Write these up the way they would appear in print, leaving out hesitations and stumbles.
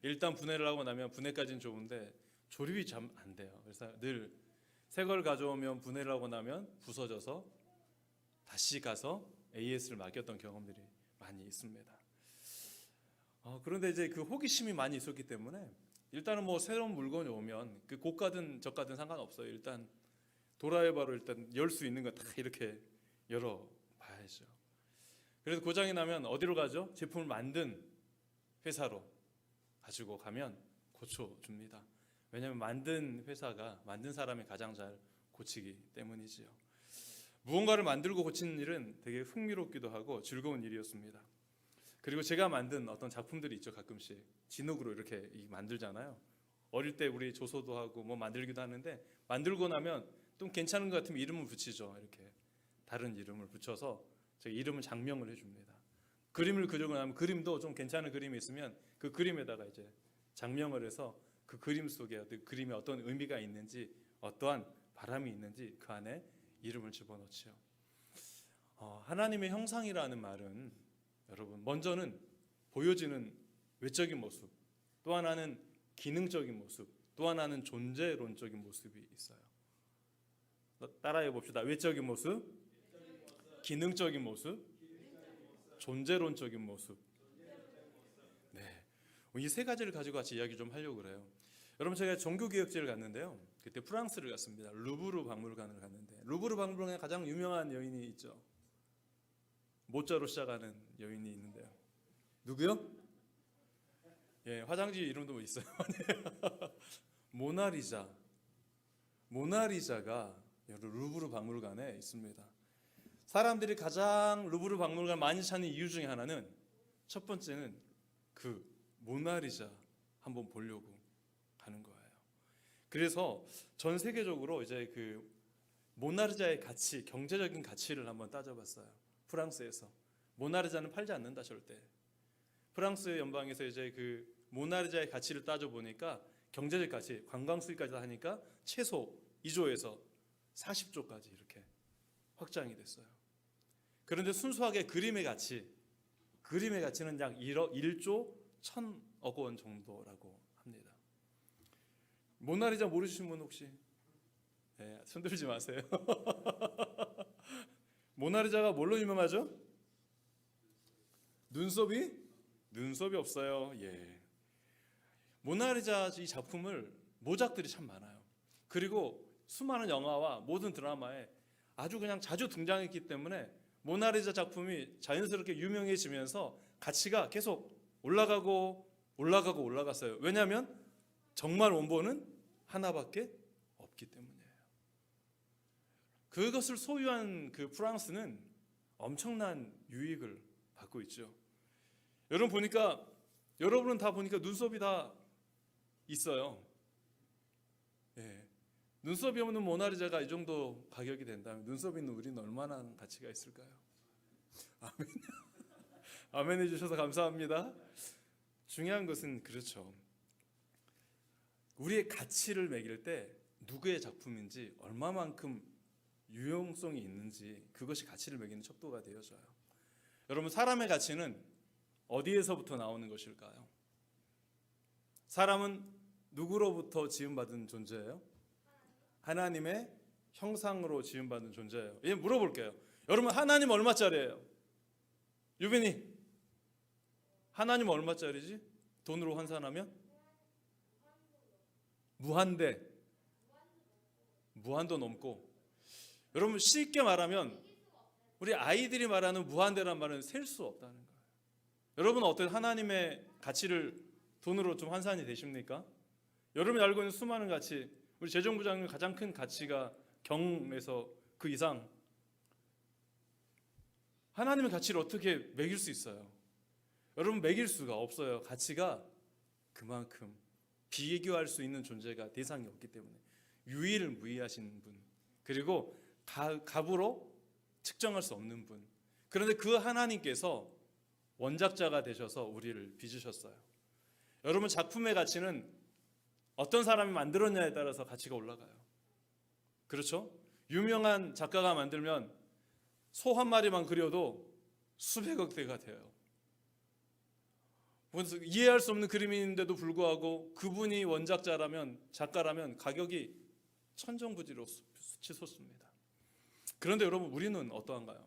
일단 분해를 하고 나면 분해까지는 좋은데 조립이 잘 안 돼요. 그래서 늘 새 걸 가져오면 분해를 하고 나면 부서져서 다시 가서 AS를 맡겼던 경험들이 많이 있습니다. 그런데 이제 그 호기심이 많이 있었기 때문에 일단은 뭐 새로운 물건이 오면 그 고가든 저가든 상관없어요. 일단 도라이바로 일단 열 수 있는 거 다 이렇게 열어 봐야죠. 그래서 고장이 나면 어디로 가죠? 제품을 만든 회사로 가지고 가면 고쳐줍니다. 왜냐하면 만든 회사가 만든 사람이 가장 잘 고치기 때문이지요. 무언가를 만들고 고치는 일은 되게 흥미롭기도 하고 즐거운 일이었습니다. 그리고 제가 만든 어떤 작품들이 있죠. 가끔씩 진흙으로 이렇게 만들잖아요. 어릴 때 우리 조소도 하고 뭐 만들기도 하는데 만들고 나면 좀 괜찮은 것 같으면 이름을 붙이죠. 이렇게 다른 이름을 붙여서 제가 이름을 장명을 해줍니다. 그림을 그리고 나면 그림도 좀 괜찮은 그림이 있으면 그 그림에다가 이제 장명을 해서 그 그림 속에 그 그림에 어떤 의미가 있는지 어떠한 바람이 있는지 그 안에 이름을 집어넣지요. 하나님의 형상이라는 말은 여러분 먼저는 보여지는 외적인 모습, 또 하나는 기능적인 모습, 또 하나는 존재론적인 모습이 있어요. 따라해 봅시다. 외적인 모습, 기능적인 모습, 존재론적인 모습. 네, 이 세 가지를 가지고 같이 이야기 좀 하려고 그래요. 여러분 제가 종교개혁제를 갔는데요. 그때 프랑스를 갔습니다. 루브르 박물관을 갔는데 루브르 박물관에 가장 유명한 여인이 있죠. 모자로 시작하는 여인이 있는데요. 누구요? 예, 화장지 이름도 있어요. 모나리자. 모나리자가 루브르 박물관에 있습니다. 사람들이 가장 루브르 박물관 많이 찾는 이유 중에 하나는 첫 번째는 그 모나리자 한번 보려고 하는 거예요. 그래서 전 세계적으로 이제 그 모나리자의 가치, 경제적인 가치를 한번 따져봤어요. 프랑스에서 모나리자는 팔지 않는다 절대. 프랑스 연방에서 이제 그 모나리자의 가치를 따져 보니까 경제적 가치, 관광 수익까지 하니까 최소 2조에서 40조까지 이렇게 확장이 됐어요. 그런데 순수하게 그림의 가치는 약 1조 1,000억 원 정도라고 합니다. 모나리자 모르시는 분 혹시? 네, 손들지 마세요. 모나리자가 뭘로 유명하죠? 눈썹이 없어요. 예. 모나리자 이 작품을 모작들이 참 많아요. 그리고 수많은 영화와 모든 드라마에 아주 그냥 자주 등장했기 때문에 모나리자 작품이 자연스럽게 유명해지면서 가치가 계속 올라갔어요. 왜냐하면 정말 원본은 하나밖에 없기 때문이에요. 그것을 소유한 그 프랑스는 엄청난 유익을 받고 있죠. 여러분은 다 보니까 눈썹이 다 있어요. 예. 눈썹이 없는 모나리자가 이 정도 가격이 된다면 눈썹 있는 우리는 얼마나 가치가 있을까요? 아멘. 아멘 해주셔서 감사합니다. 중요한 것은 그렇죠. 우리의 가치를 매길 때 누구의 작품인지 얼마만큼 유용성이 있는지 그것이 가치를 매기는 척도가 되어져요. 여러분 사람의 가치는 어디에서부터 나오는 것일까요? 사람은 누구로부터 지음받은 존재예요? 하나님의 형상으로 지음받은 존재예요. 예, 물어볼게요. 여러분 하나님 얼마짜리예요? 유빈이 하나님 얼마짜리지? 돈으로 환산하면? 무한도 넘고. 여러분 쉽게 말하면 우리 아이들이 말하는 무한대란 말은 셀 수 없다는 거예요. 여러분은 어때요? 하나님의 가치를 돈으로 좀 환산이 되십니까? 여러분이 알고 있는 수많은 가치, 우리 재정부장님 가장 큰 가치가 경에서 그 이상. 하나님의 가치를 어떻게 매길 수 있어요? 여러분 매길 수가 없어요. 가치가 그만큼 비교할 수 있는 존재가 대상이 없기 때문에. 유일무이하신 분, 그리고 값으로 측정할 수 없는 분. 그런데 그 하나님께서 원작자가 되셔서 우리를 빚으셨어요. 여러분 작품의 가치는 어떤 사람이 만들었냐에 따라서 가치가 올라가요. 그렇죠? 유명한 작가가 만들면 소 한 마리만 그려도 수백억 대가 돼요. 이해할 수 없는 그림인데도 불구하고 그분이 작가라면 가격이 천정부지로 치솟습니다. 그런데 여러분, 우리는 어떠한가요?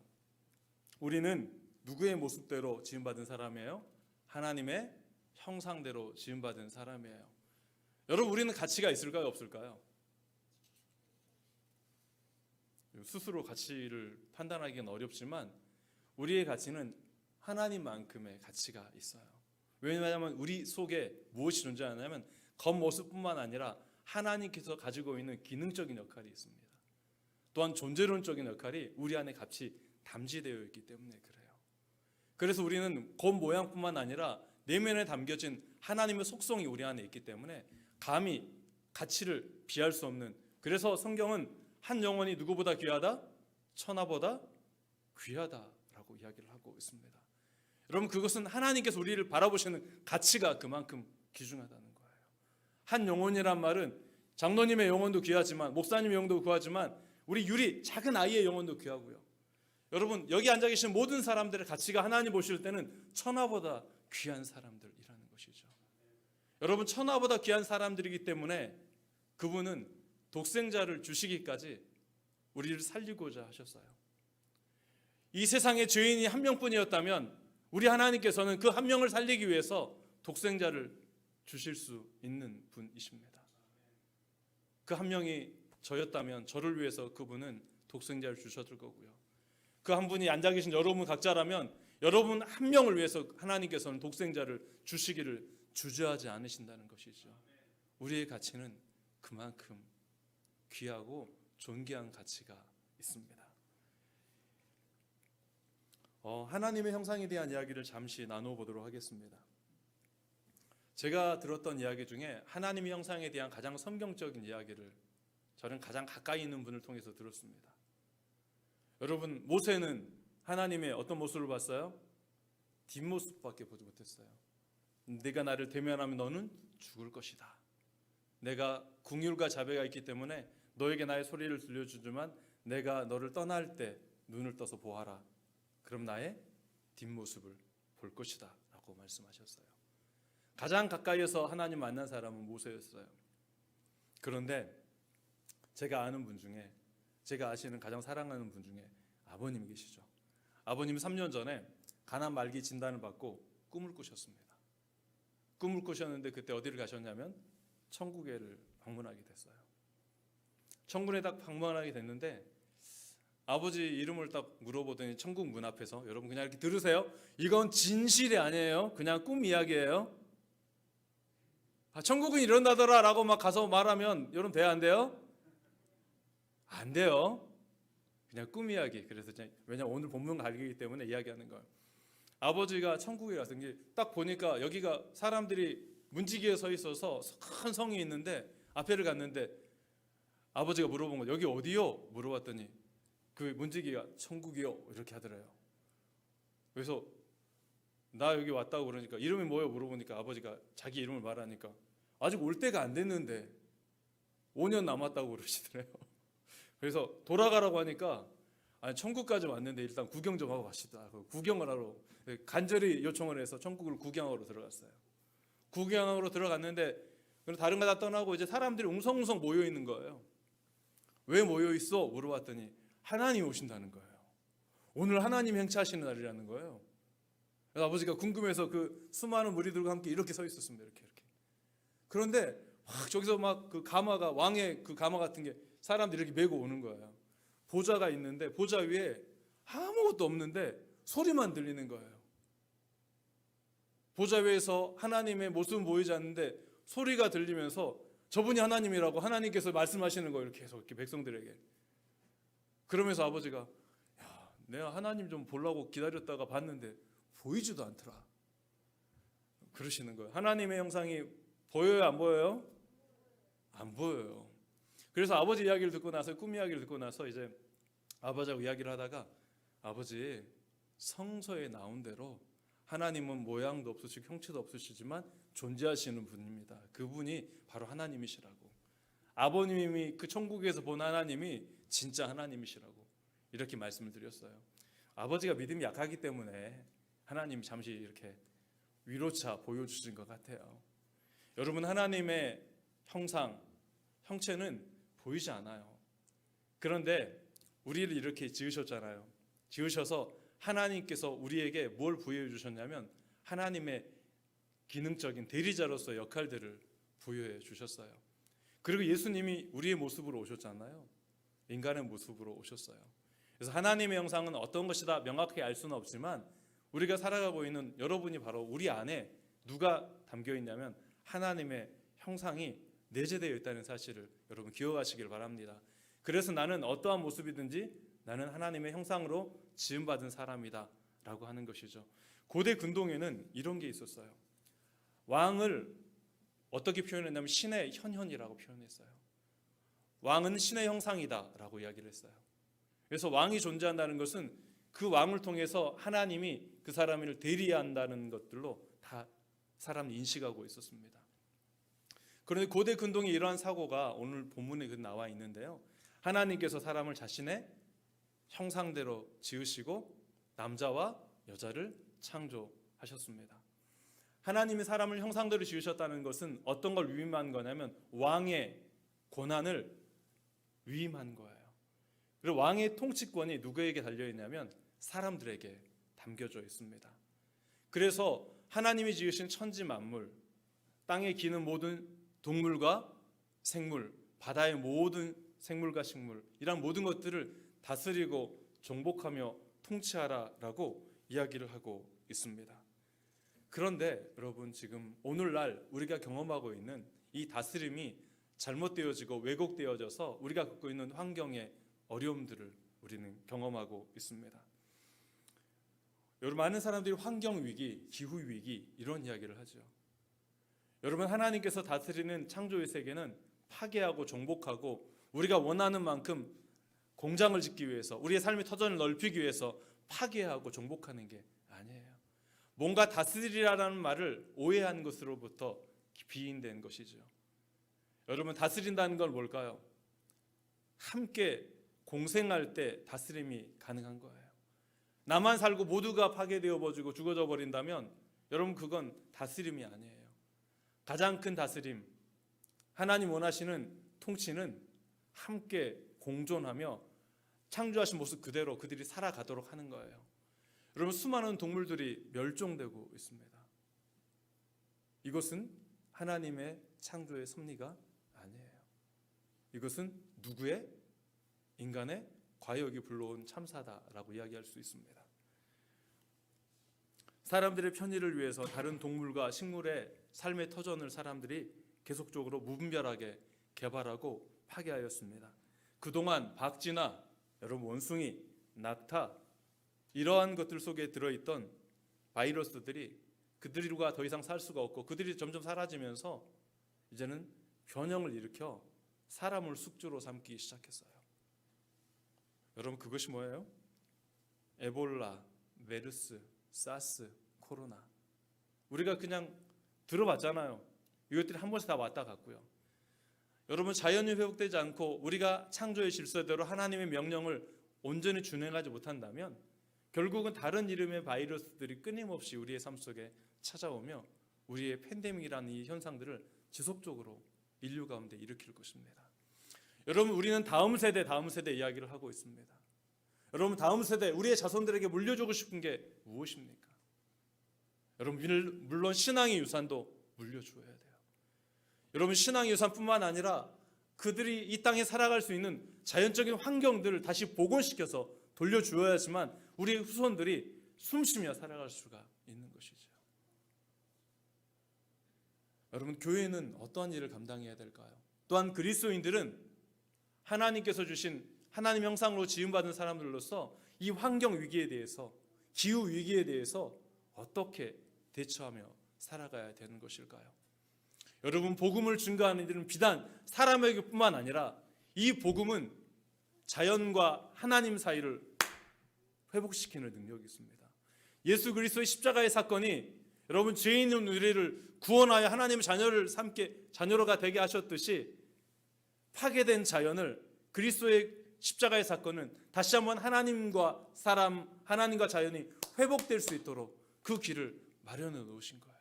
우리는 누구의 모습대로 지음받은 사람이에요? 하나님의 형상대로 지음받은 사람이에요. 여러분, 우리는 가치가 있을까요, 없을까요? 스스로 가치를 판단하기는 어렵지만 우리의 가치는 하나님만큼의 가치가 있어요. 왜냐하면 우리 속에 무엇이 존재하냐면 겉모습뿐만 아니라 하나님께서 가지고 있는 기능적인 역할이 있습니다. 또한 존재론적인 역할이 우리 안에 같이 담지되어 있기 때문에 그래요. 그래서 우리는 겉모양뿐만 아니라 내면에 담겨진 하나님의 속성이 우리 안에 있기 때문에 감히 가치를 비할 수 없는, 그래서 성경은 한 영혼이 누구보다 귀하다? 천하보다 귀하다라고 이야기를 하고 있습니다. 여러분, 그것은 하나님께서 우리를 바라보시는 가치가 그만큼 귀중하다는 거예요. 한 영혼이란 말은 장로님의 영혼도 귀하지만, 목사님의 영혼도 귀하지만, 우리 유리 작은 아이의 영혼도 귀하고요. 여러분, 여기 앉아 계신 모든 사람들의 가치가 하나님 보실 때는 천하보다 귀한 사람들이라는 것이죠. 여러분, 천하보다 귀한 사람들이기 때문에 그분은 독생자를 주시기까지 우리를 살리고자 하셨어요. 이 세상에 죄인이 한 명뿐이었다면 우리 하나님께서는 그 한 명을 살리기 위해서 독생자를 주실 수 있는 분이십니다. 그 한 명이 저였다면 저를 위해서 그분은 독생자를 주셨을 거고요. 그 한 분이 앉아 계신 여러분 각자라면 여러분 한 명을 위해서 하나님께서는 독생자를 주시기를 주저하지 않으신다는 것이죠. 우리의 가치는 그만큼 귀하고 존귀한 가치가 있습니다. 하나님의 형상에 대한 이야기를 잠시 나눠보도록 하겠습니다. 제가 들었던 이야기 중에 하나님의 형상에 대한 가장 성경적인 이야기를 저는 가장 가까이 있는 분을 통해서 들었습니다. 여러분, 모세는 하나님의 어떤 모습을 봤어요? 뒷모습밖에 보지 못했어요. 네가 나를 대면하면 너는 죽을 것이다. 내가 긍휼과 자비가 있기 때문에 너에게 나의 소리를 들려주지만 내가 너를 떠날 때 눈을 떠서 보아라. 그럼 나의 뒷모습을 볼 것이다 라고 말씀하셨어요. 가장 가까이에서 하나님 만난 사람은 모세였어요. 그런데 제가 아는 분 중에, 제가 아시는 가장 사랑하는 분 중에 아버님이 계시죠. 아버님이 3년 전에 간암 말기 진단을 받고 꿈을 꾸셨습니다. 꿈을 꾸셨는데 그때 어디를 가셨냐면 천국에를 방문하게 됐어요. 천국에 딱 방문하게 됐는데 아버지 이름을 딱 물어보더니 천국 문 앞에서, 여러분 그냥 이렇게 들으세요. 이건 진실이 아니에요. 그냥 꿈 이야기예요. 천국은 이런다더라 라고 막 가서 말하면 여러분 돼요, 안 돼요? 안 돼요. 그냥 꿈 이야기. 그래서 왜냐면 오늘 본문 갈기기 때문에 이야기하는 거예요. 아버지가 천국에 가서 딱 보니까 여기가 사람들이 문지기에 서 있어서 큰 성이 있는데 앞에를 갔는데 아버지가 물어본 거예요. 여기 어디요? 물어봤더니 그 문지기가 천국이요 이렇게 하더래요. 그래서 나 여기 왔다고 그러니까 이름이 뭐예요? 물어보니까 아버지가 자기 이름을 말하니까 아직 올 때가 안 됐는데 5년 남았다고 그러시더래요. 그래서 돌아가라고 하니까 아니 천국까지 왔는데 일단 구경 좀 하고 가시다. 구경을 하러 간절히 요청을 해서 천국을 구경하러 들어갔어요. 구경하러 들어갔는데 다른 거 다 떠나고 이제 사람들이 웅성웅성 모여 있는 거예요. 왜 모여 있어? 물어봤더니 하나님 오신다는 거예요. 오늘 하나님 행차하시는 날이라는 거예요. 그래서 아버지가 궁금해서 그 수많은 무리들과 함께 이렇게 서 있었습니다. 이렇게. 그런데 막 저기서 막 그 가마가, 왕의 그 가마 같은 게 사람들이 이렇게 메고 오는 거예요. 보좌가 있는데 보좌 위에 아무것도 없는데 소리만 들리는 거예요. 보좌 위에서 하나님의 모습은 보이지 않는데 소리가 들리면서 저분이 하나님이라고 하나님께서 말씀하시는 거예요. 계속 이렇게 백성들에게. 그러면서 아버지가 야, 내가 하나님 좀 보려고 기다렸다가 봤는데 보이지도 않더라. 그러시는 거예요. 하나님의 형상이 보여요, 안 보여요? 안 보여요. 그래서 아버지 이야기를 듣고 나서, 꿈 이야기를 듣고 나서 이제 아버지하고 이야기를 하다가 아버지, 성서에 나온 대로 하나님은 모양도 없으시고 형체도 없으시지만 존재하시는 분입니다. 그분이 바로 하나님이시라고. 아버님이 그 천국에서 본 하나님이 진짜 하나님이시라고 이렇게 말씀을 드렸어요. 아버지가 믿음이 약하기 때문에 하나님이 잠시 이렇게 위로차 보여주신 것 같아요. 여러분, 하나님의 형상, 형체는 보이지 않아요. 그런데 우리를 이렇게 지으셨잖아요. 지으셔서 하나님께서 우리에게 뭘 부여해 주셨냐면 하나님의 기능적인 대리자로서 역할들을 부여해 주셨어요. 그리고 예수님이 우리의 모습으로 오셨잖아요. 인간의 모습으로 오셨어요. 그래서 하나님의 형상은 어떤 것이다 명확히 알 수는 없지만 우리가 살아가고 있는 여러분이 바로 우리 안에 누가 담겨 있냐면 하나님의 형상이 내재되어 있다는 사실을 여러분 기억하시길 바랍니다. 그래서 나는 어떠한 모습이든지 나는 하나님의 형상으로 지음받은 사람이다 라고 하는 것이죠. 고대 근동에는 이런 게 있었어요. 왕을 어떻게 표현했냐면 신의 현현이라고 표현했어요. 왕은 신의 형상이다 라고 이야기를 했어요. 그래서 왕이 존재한다는 것은 그 왕을 통해서 하나님이 그 사람을 대리한다는 것들로 다 사람이 인식하고 있었습니다. 그런데 고대 근동에 이러한 사고가 오늘 본문에 나와 있는데요. 하나님께서 사람을 자신의 형상대로 지으시고 남자와 여자를 창조하셨습니다. 하나님이 사람을 형상대로 지으셨다는 것은 어떤 걸 위임한 거냐면 왕의 권한을 위임한 거예요. 그리고 왕의 통치권이 누구에게 달려있냐면 사람들에게 담겨져 있습니다. 그래서 하나님이 지으신 천지 만물, 땅에 기는 모든 동물과 생물, 바다의 모든 생물과 식물, 이런 모든 것들을 다스리고 정복하며 통치하라라고 이야기를 하고 있습니다. 그런데 여러분, 지금 오늘날 우리가 경험하고 있는 이 다스림이 잘못되어지고 왜곡되어져서 우리가 겪고 있는 환경의 어려움들을 우리는 경험하고 있습니다. 여러분, 많은 사람들이 환경 위기, 기후 위기 이런 이야기를 하죠. 여러분, 하나님께서 다스리는 창조의 세계는 파괴하고 정복하고 우리가 원하는 만큼 공장을 짓기 위해서 우리의 삶의 터전을 넓히기 위해서 파괴하고 정복하는 게 아니에요. 뭔가 다스리라는 말을 오해한 것으로부터 비인된 것이죠. 여러분, 다스린다는 건 뭘까요? 함께 공생할 때 다스림이 가능한 거예요. 나만 살고 모두가 파괴되어 버리고 죽어져 버린다면 여러분, 그건 다스림이 아니에요. 가장 큰 다스림, 하나님 원하시는 통치는 함께 공존하며 창조하신 모습 그대로 그들이 살아가도록 하는 거예요. 여러분, 수많은 동물들이 멸종되고 있습니다. 이것은 하나님의 창조의 섭리가 아니에요. 이것은 누구의? 인간의 과욕이 불러온 참사다라고 이야기할 수 있습니다. 사람들의 편의를 위해서 다른 동물과 식물의 삶의 터전을 사람들이 계속적으로 무분별하게 개발하고 파괴하였습니다. 그동안 박쥐나 여러분 원숭이, 낙타 이러한 것들 속에 들어있던 바이러스들이 그들과 더 이상 살 수가 없고 그들이 점점 사라지면서 이제는 변형을 일으켜 사람을 숙주로 삼기 시작했어요. 여러분, 그것이 뭐예요? 에볼라, 메르스, 사스, 코로나. 우리가 그냥 들어봤잖아요. 이것들이 한 번씩 다 왔다 갔고요. 여러분, 자연이 회복되지 않고 우리가 창조의 질서대로 하나님의 명령을 온전히 준행하지 못한다면 결국은 다른 이름의 바이러스들이 끊임없이 우리의 삶 속에 찾아오며 우리의 팬데믹이라는 이 현상들을 지속적으로 인류 가운데 일으킬 것입니다. 여러분, 우리는 다음 세대 이야기를 하고 있습니다. 여러분, 다음 세대, 우리의 자손들에게 물려주고 싶은 게 무엇입니까? 여러분, 물론 신앙의 유산도 물려주어야 돼요. 여러분, 신앙의 유산뿐만 아니라 그들이 이 땅에 살아갈 수 있는 자연적인 환경들을 다시 복원시켜서 돌려주어야지만 우리의 후손들이 숨쉬며 살아갈 수가 있는 것이죠. 여러분, 교회는 어떠한 일을 감당해야 될까요? 또한 그리스도인들은 하나님께서 주신 하나님 형상으로 지음받은 사람들로서 이 환경 위기에 대해서, 기후 위기에 대해서 어떻게 대처하며 살아가야 되는 것일까요? 여러분, 복음을 증거하는 일은 비단 사람에게뿐만 아니라 이 복음은 자연과 하나님 사이를 회복시키는 능력이 있습니다. 예수 그리스도의 십자가의 사건이 여러분, 죄 있는 우리를 구원하여 하나님의 자녀로가 되게 하셨듯이 파괴된 자연을 그리스도의 십자가의 사건은 다시 한번 하나님과 자연이 회복될 수 있도록 그 길을 마련해 놓으신 거예요.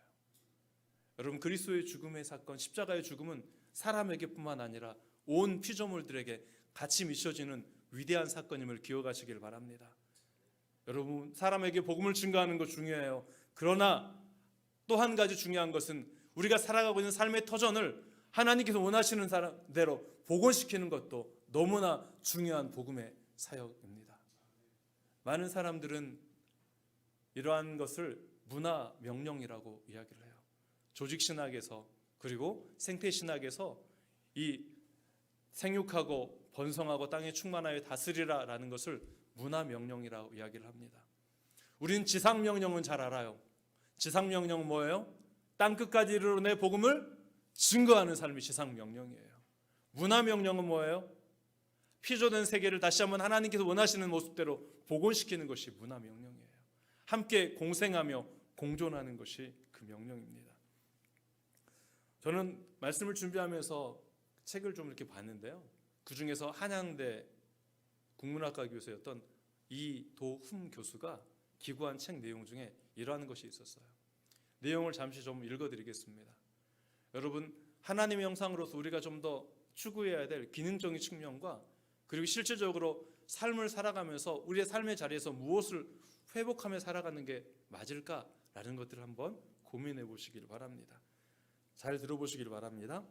여러분, 그리스도의 죽음의 사건, 십자가의 죽음은 사람에게뿐만 아니라 온 피조물들에게 같이 미쳐지는 위대한 사건임을 기억하시길 바랍니다. 여러분, 사람에게 복음을 증거하는 것 중요해요. 그러나 또 한 가지 중요한 것은 우리가 살아가고 있는 삶의 터전을 하나님께서 원하시는 대로 복원시키는 것도 너무나 중요한 복음의 사역입니다. 많은 사람들은 이러한 것을 문화 명령이라고 이야기를 해요. 조직신학에서 그리고 생태신학에서 이 생육하고 번성하고 땅에 충만하여 다스리라 라는 것을 문화 명령이라고 이야기를 합니다. 우리는 지상 명령은 잘 알아요. 지상 명령은 뭐예요? 땅 끝까지 이르러 내 복음을 증거하는 삶이 지상 명령이에요. 문화 명령은 뭐예요? 피조된 세계를 다시 한번 하나님께서 원하시는 모습대로 복원시키는 것이 문화 명령이에요. 함께 공생하며 공존하는 것이 그 명령입니다. 저는 말씀을 준비하면서 책을 좀 이렇게 봤는데요. 그 중에서 한양대 국문학과 교수였던 이도훈 교수가 기고한 책 내용 중에 이러한 것이 있었어요. 내용을 잠시 좀 읽어드리겠습니다. 여러분, 하나님의 형상으로서 우리가 좀 더 추구해야 될 기능적인 측면과 그리고 실질적으로 삶을 살아가면서 우리의 삶의 자리에서 무엇을 회복하며 살아가는 게 맞을까라는 것들을 한번 고민해 보시길 바랍니다. 잘 들어보시길 바랍니다.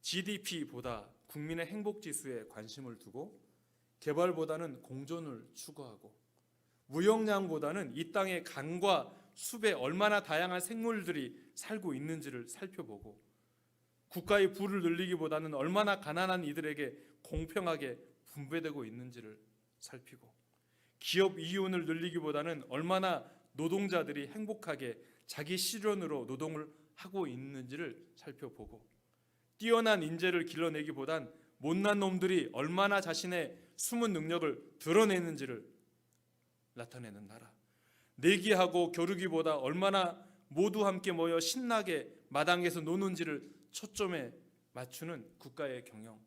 GDP보다 국민의 행복지수에 관심을 두고 개발보다는 공존을 추구하고 무역량보다는 이 땅의 강과 숲에 얼마나 다양한 생물들이 살고 있는지를 살펴보고 국가의 부를 늘리기보다는 얼마나 가난한 이들에게 공평하게 분배되고 있는지를 살피고 기업 이윤을 늘리기보다는 얼마나 노동자들이 행복하게 자기 실현으로 노동을 하고 있는지를 살펴보고 뛰어난 인재를 길러내기보단 못난 놈들이 얼마나 자신의 숨은 능력을 드러내는지를 나타내는 나라. 내기하고 겨루기보다 얼마나 모두 함께 모여 신나게 마당에서 노는지를 초점에 맞추는 국가의 경영.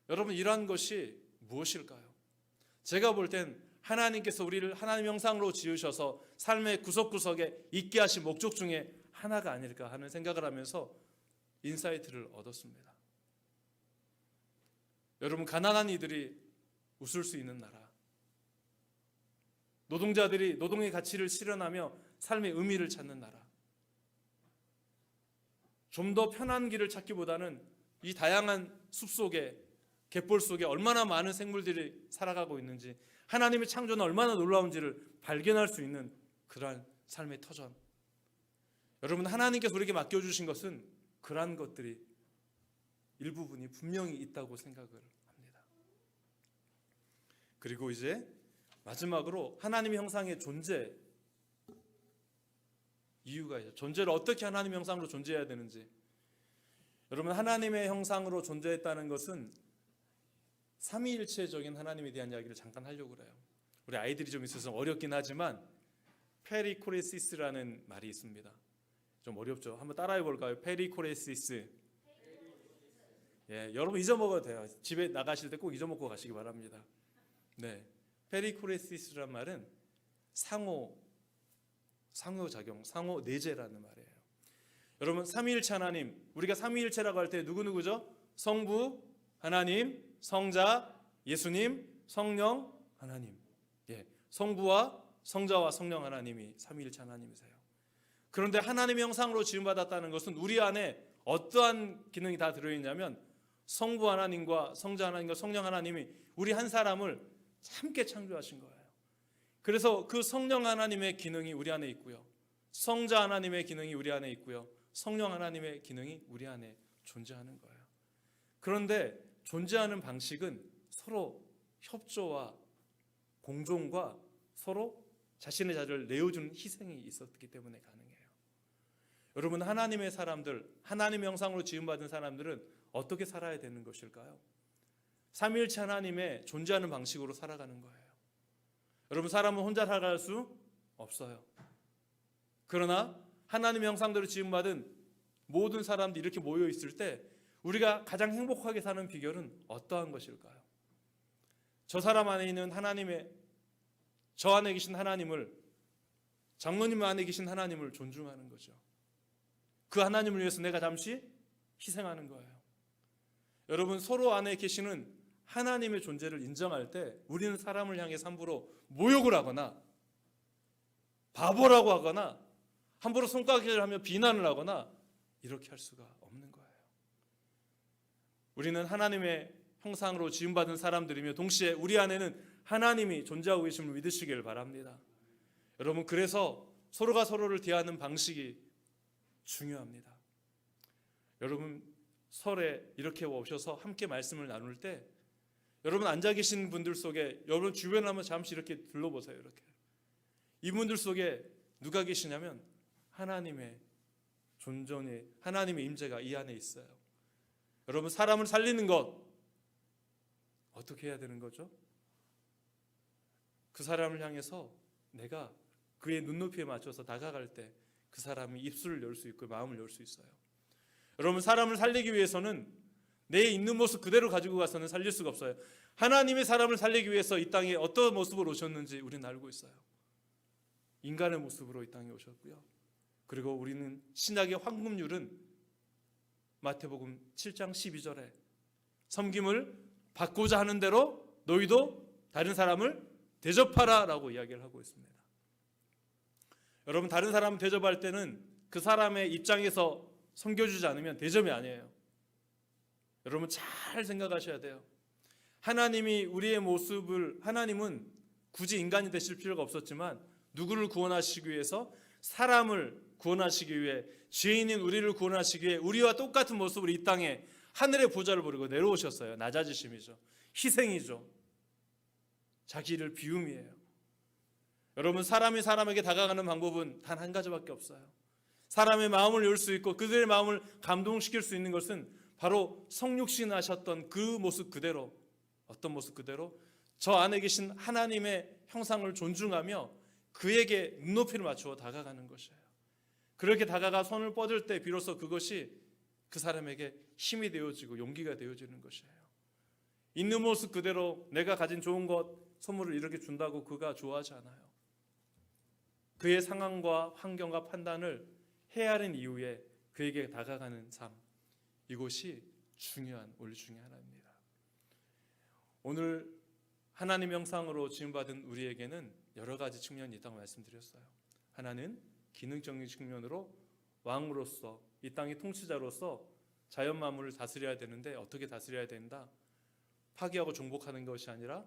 여러분, 이러한 것이 무엇일까요? 제가 볼 땐 하나님께서 우리를 하나님 형상으로 지으셔서 삶의 구석구석에 있게 하신 목적 중에 하나가 아닐까 하는 생각을 하면서 인사이트를 얻었습니다. 여러분, 가난한 이들이 웃을 수 있는 나라, 노동자들이 노동의 가치를 실현하며 삶의 의미를 찾는 나라, 좀 더 편한 길을 찾기보다는 이 다양한 숲속에 갯벌 속에 얼마나 많은 생물들이 살아가고 있는지 하나님의 창조는 얼마나 놀라운지를 발견할 수 있는 그러한 삶의 터전. 여러분, 하나님께서 우리에게 맡겨주신 것은 그러한 것들이 일부분이 분명히 있다고 생각을 합니다. 그리고 이제 마지막으로 하나님의 형상의 존재 이유가 있어요. 존재를 어떻게 하나님의 형상으로 존재해야 되는지. 여러분, 하나님의 형상으로 존재했다는 것은 삼위일체적인 하나님에 대한 이야기를 잠깐 하려고 그래요. 우리 아이들이 좀 있어서 어렵긴 하지만 페리코레시스라는 말이 있습니다. 좀 어렵죠? 한번 따라해 볼까요? 페리코레시스. 예, 여러분 잊어먹어도 돼요. 집에 나가실 때 꼭 잊어먹고 가시기 바랍니다. 네, 페리코레시스란 말은 상호작용, 상호내재라는 말이에요. 여러분, 삼위일체 하나님, 우리가 삼위일체라고 할 때 누구누구죠? 성부 하나님, 성자 예수님, 성령 하나님. 예, 성부와 성자와 성령 하나님이 삼위일체 하나님이세요. 그런데 하나님의 형상으로 지음받았다는 것은 우리 안에 어떠한 기능이 다 들어있냐면 성부 하나님과 성자 하나님과 성령 하나님이 우리 한 사람을 함께 창조하신 거예요. 그래서 그 성령 하나님의 기능이 우리 안에 있고요, 성자 하나님의 기능이 우리 안에 있고요, 성령 하나님의 기능이 우리 안에 존재하는 거예요. 그런데 존재하는 방식은 서로 협조와 공존과 서로 자신의 자리를 내어주는 희생이 있었기 때문에 가능해요. 여러분, 하나님의 사람들, 하나님의 형상으로 지음받은 사람들은 어떻게 살아야 되는 것일까요? 삼위일체 하나님의 존재하는 방식으로 살아가는 거예요. 여러분, 사람은 혼자 살아갈 수 없어요. 그러나 하나님의 형상대로 지음받은 모든 사람들이 이렇게 모여 있을 때 우리가 가장 행복하게 사는 비결은 어떠한 것일까요? 저 사람 안에 있는 하나님의, 저 안에 계신 하나님을 장로님 안에 계신 하나님을 존중하는 거죠. 그 하나님을 위해서 내가 잠시 희생하는 거예요. 여러분, 서로 안에 계시는 하나님의 존재를 인정할 때 우리는 사람을 향해 함부로 모욕을 하거나 바보라고 하거나 함부로 손가락질을 하며 비난을 하거나 이렇게 할 수가 없는 거예요. 우리는 하나님의 형상으로 지음받은 사람들이며 동시에 우리 안에는 하나님이 존재하고 계심을 믿으시길 바랍니다. 여러분, 그래서 서로가 서로를 대하는 방식이 중요합니다. 여러분, 설에 이렇게 오셔서 함께 말씀을 나눌 때 여러분 앉아 계신 분들 속에 여러분 주변을 한번 잠시 이렇게 둘러보세요. 이렇게 이분들 속에 누가 계시냐면 하나님의 존재의 하나님의 임재가 이 안에 있어요. 여러분, 사람을 살리는 것 어떻게 해야 되는 거죠? 그 사람을 향해서 내가 그의 눈높이에 맞춰서 다가갈 때 그 사람이 입술을 열 수 있고 마음을 열 수 있어요. 여러분, 사람을 살리기 위해서는 내 있는 모습 그대로 가지고 가서는 살릴 수가 없어요. 하나님의 사람을 살리기 위해서 이 땅에 어떤 모습으로 오셨는지 우리는 알고 있어요. 인간의 모습으로 이 땅에 오셨고요. 그리고 우리는 신약의 황금률은 마태복음 7장 12절에 섬김을 받고자 하는 대로 너희도 다른 사람을 대접하라 라고 이야기를 하고 있습니다. 여러분, 다른 사람 대접할 때는 그 사람의 입장에서 섬겨주지 않으면 대접이 아니에요. 여러분, 잘 생각하셔야 돼요. 하나님이 우리의 모습을, 하나님은 굳이 인간이 되실 필요가 없었지만 누구를 구원하시기 위해서, 사람을 구원하시기 위해, 죄인인 우리를 구원하시기 위해 우리와 똑같은 모습으로 이 땅에 하늘의 보좌를 버리고 내려오셨어요. 낮아지심이죠. 희생이죠. 자기를 비움이에요. 여러분, 사람이 사람에게 다가가는 방법은 단 한 가지밖에 없어요. 사람의 마음을 열 수 있고 그들의 마음을 감동시킬 수 있는 것은 바로 성육신하셨던 그 모습 그대로, 어떤 모습 그대로 저 안에 계신 하나님의 형상을 존중하며 그에게 눈높이를 맞추어 다가가는 것이에요. 그렇게 다가가 손을 뻗을 때 비로소 그것이 그 사람에게 힘이 되어지고 용기가 되어지는 것이에요. 있는 모습 그대로 내가 가진 좋은 것, 선물을 이렇게 준다고 그가 좋아하지 않아요. 그의 상황과 환경과 판단을 헤아린 이후에 그에게 다가가는 삶, 이것이 중요한 원리 중에 하나입니다. 오늘 하나님 형상으로 지음받은 우리에게는 여러 가지 측면이 있다고 말씀드렸어요. 하나는 기능적인 측면으로 왕으로서, 이 땅의 통치자로서 자연 만물을 다스려야 되는데 어떻게 다스려야 된다? 파괴하고 정복하는 것이 아니라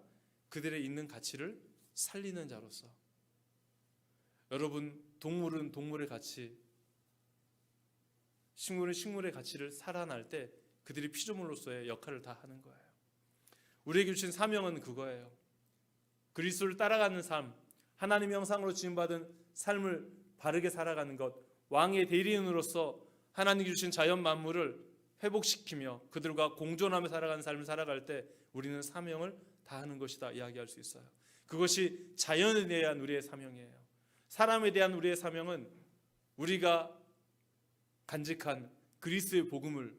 그들의 있는 가치를 살리는 자로서. 여러분, 동물은 동물의 가치, 식물은 식물의 가치를 살아날 때 그들이 피조물로서의 역할을 다 하는 거예요. 우리에게 주신 사명은 그거예요. 그리스도를 따라가는 삶, 하나님의 형상으로 지음받은 삶을 바르게 살아가는 것, 왕의 대리인으로서 하나님이 주신 자연 만물을 회복시키며 그들과 공존하며 살아가는 삶을 살아갈 때 우리는 사명을 다하는 것이다 이야기할 수 있어요. 그것이 자연에 대한 우리의 사명이에요. 사람에 대한 우리의 사명은 우리가 간직한 그리스도의 복음을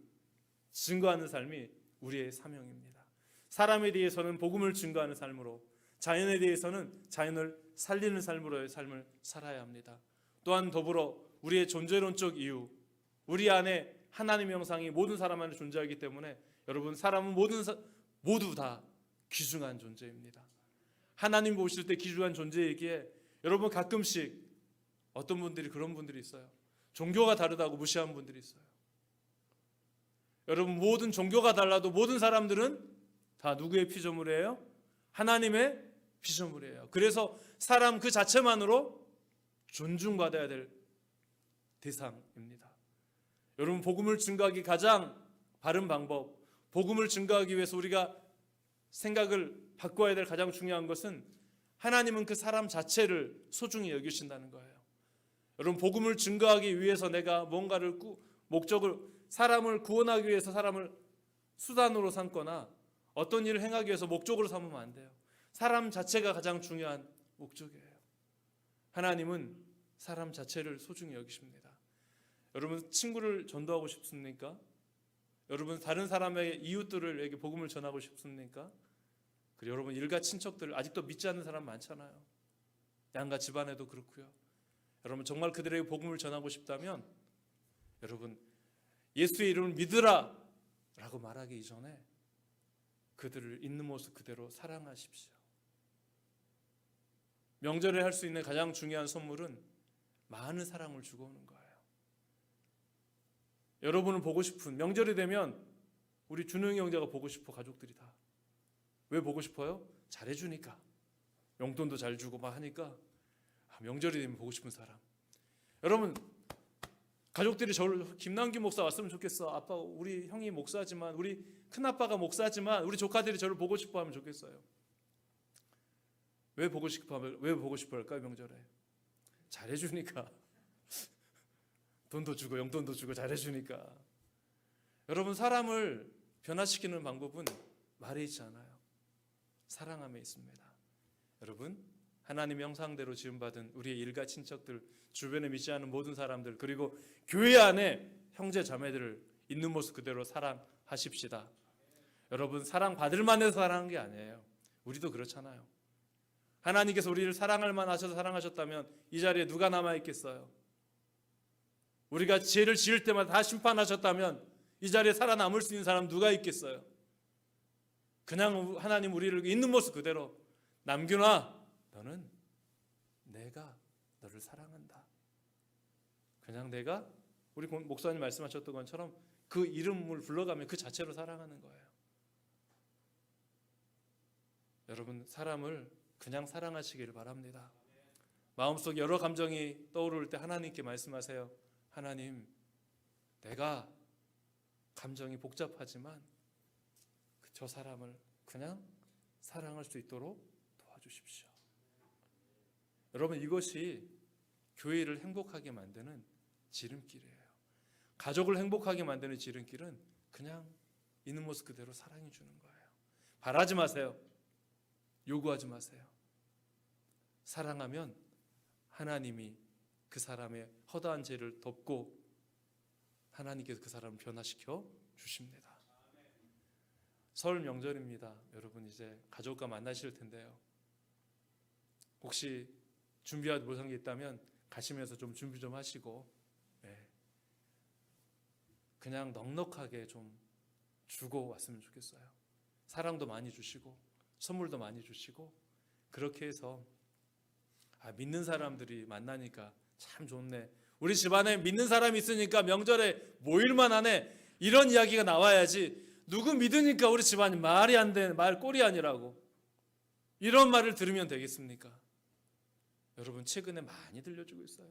증거하는 삶이 우리의 사명입니다. 사람에 대해서는 복음을 증거하는 삶으로, 자연에 대해서는 자연을 살리는 삶으로의 삶을 살아야 합니다. 또한 더불어 우리의 존재론적 이유, 우리 안에 하나님의 형상이 모든 사람 안에 존재하기 때문에 여러분, 사람은 모두 다 귀중한 존재입니다. 하나님 보실 때 귀중한 존재이기에 여러분, 가끔씩 어떤 분들이 그런 분들이 있어요. 종교가 다르다고 무시하는 분들이 있어요. 여러분, 모든 종교가 달라도 모든 사람들은 다 누구의 피조물이에요? 하나님의 피조물이에요. 그래서 사람 그 자체만으로 존중받아야 될 대상입니다. 여러분, 복음을 증거하기 가장 바른 방법, 복음을 증거하기 위해서 우리가 생각을 바꿔야 될 가장 중요한 것은 하나님은 그 사람 자체를 소중히 여기신다는 거예요. 여러분, 복음을 증거하기 위해서 내가 뭔가를 목적을, 사람을 구원하기 위해서 사람을 수단으로 삼거나 어떤 일을 행하기 위해서 목적으로 삼으면 안 돼요. 사람 자체가 가장 중요한 목적이에요. 하나님은 사람 자체를 소중히 여기십니다. 여러분, 친구를 전도하고 싶습니까? 여러분, 다른 사람의 이웃들에게 복음을 전하고 싶습니까? 여러분, 일가 친척들 아직도 믿지 않는 사람 많잖아요. 양가 집안에도 그렇고요. 여러분 정말 그들에게 복음을 전하고 싶다면 여러분 예수의 이름을 믿으라 라고 말하기 이전에 그들을 있는 모습 그대로 사랑하십시오. 명절에 할 수 있는 가장 중요한 선물은 많은 사랑을 주고 오는 거예요. 여러분을 보고 싶은 명절이 되면 우리 준영이 형제가 보고 싶어. 가족들이 다. 왜 보고 싶어요? 잘해주니까. 용돈도 잘 주고 막 하니까 명절이 되면 보고 싶은 사람. 여러분 가족들이 저를 김남기 목사 왔으면 좋겠어. 아빠 우리 형이 목사지만 우리 큰아빠가 목사지만 우리 조카들이 저를 보고 싶어 하면 좋겠어요. 왜 보고 싶어 할까요? 명절에 잘해주니까. 돈도 주고 용돈도 주고 잘해주니까. 여러분 사람을 변화시키는 방법은 말에 있지 않아요. 사랑함에 있습니다. 여러분 하나님의 형상대로 지음받은 우리의 일가 친척들, 주변에 믿지 않는 모든 사람들, 그리고 교회 안에 형제 자매들을 있는 모습 그대로 사랑하십시다. 여러분 사랑받을 만해서 사랑한 게 아니에요. 우리도 그렇잖아요. 하나님께서 우리를 사랑할 만하셔서 사랑하셨다면 이 자리에 누가 남아있겠어요? 우리가 죄를 지을 때마다 다 심판하셨다면 이 자리에 살아남을 수 있는 사람 누가 있겠어요? 그냥 하나님 우리를 있는 모습 그대로 남균아 너는 내가 너를 사랑한다. 그냥 내가 우리 목사님 말씀하셨던 것처럼 그 이름을 불러가면 그 자체로 사랑하는 거예요. 여러분 사람을 그냥 사랑하시기를 바랍니다. 마음속 여러 감정이 떠오를 때 하나님께 말씀하세요. 하나님 내가 감정이 복잡하지만 저 사람을 그냥 사랑할 수 있도록 도와주십시오. 여러분 이것이 교회를 행복하게 만드는 지름길이에요. 가족을 행복하게 만드는 지름길은 그냥 있는 모습 그대로 사랑해 주는 거예요. 바라지 마세요. 요구하지 마세요. 사랑하면 하나님이 그 사람의 허다한 죄를 덮고 하나님께서 그 사람을 변화시켜 주십니다. 설 명절입니다. 여러분 이제 가족과 만나실 텐데요. 혹시 준비하지 못한 게 있다면 가시면서 좀 준비 좀 하시고 그냥 넉넉하게 좀 주고 왔으면 좋겠어요. 사랑도 많이 주시고 선물도 많이 주시고 그렇게 해서 믿는 사람들이 만나니까 참 좋네. 우리 집안에 믿는 사람이 있으니까 명절에 모일만 하네. 이런 이야기가 나와야지 누구 믿으니까 우리 집안이 말이 안 되는 말 꼴이 아니라고 이런 말을 들으면 되겠습니까? 여러분 최근에 많이 들려주고 있어요.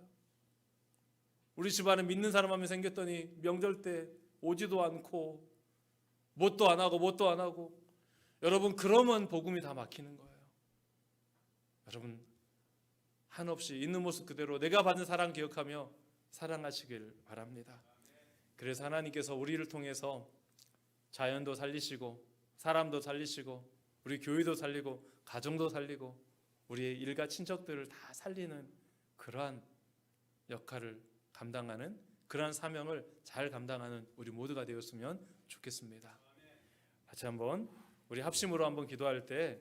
우리 집안에 믿는 사람 하면 생겼더니 명절 때 오지도 않고 뭣도 안 하고 여러분 그러면 복음이 다 막히는 거예요. 여러분 한없이 있는 모습 그대로 내가 받은 사랑 기억하며 사랑하시길 바랍니다. 그래서 하나님께서 우리를 통해서 자연도 살리시고 사람도 살리시고 우리 교회도 살리고 가정도 살리고 우리의 일가 친척들을 다 살리는 그러한 역할을 감당하는 그러한 사명을 잘 감당하는 우리 모두가 되었으면 좋겠습니다. 같이 한번 우리 합심으로 한번 기도할 때